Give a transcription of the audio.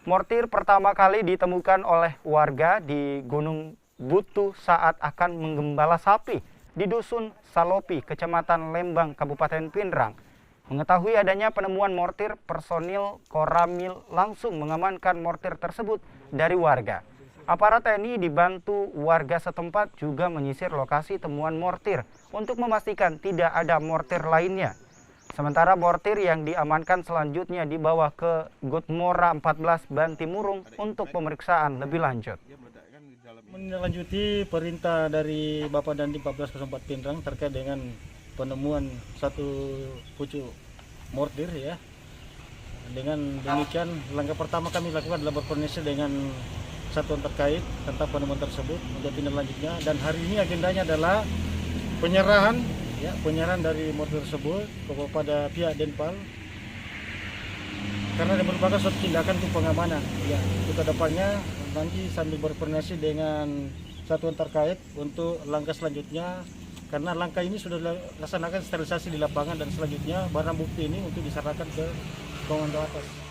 Mortir pertama kali ditemukan oleh warga di Gunung Butuh saat akan menggembala sapi di Dusun Salopi, Kecamatan Lembang, Kabupaten Pindrang. Mengetahui adanya penemuan mortir, personil Koramil langsung mengamankan mortir tersebut dari warga. Aparat TNI dibantu warga setempat juga menyisir lokasi temuan mortir untuk memastikan tidak ada mortir lainnya. Sementara mortir yang diamankan selanjutnya dibawa ke Gutmora 14 Bantimurung untuk pemeriksaan lebih lanjut. Menindaklanjuti perintah dari Bapak Dandim 1404 Pindrang terkait dengan penemuan satu pucuk mortir ya. Dengan demikian langkah pertama kami lakukan adalah berkoordinasi dengan satuan terkait tentang penemuan tersebut untuk tindak lanjutnya, dan hari ini agendanya adalah penyerahan dari mortir tersebut kepada pihak Denpal karena ini merupakan suatu tindakan untuk pengamanan ya. Untuk kedepannya nanti sambil berkoordinasi dengan satuan terkait untuk langkah selanjutnya, karena langkah ini sudah dilaksanakan sterilisasi di lapangan dan selanjutnya barang bukti ini untuk diserahkan ke komando atas.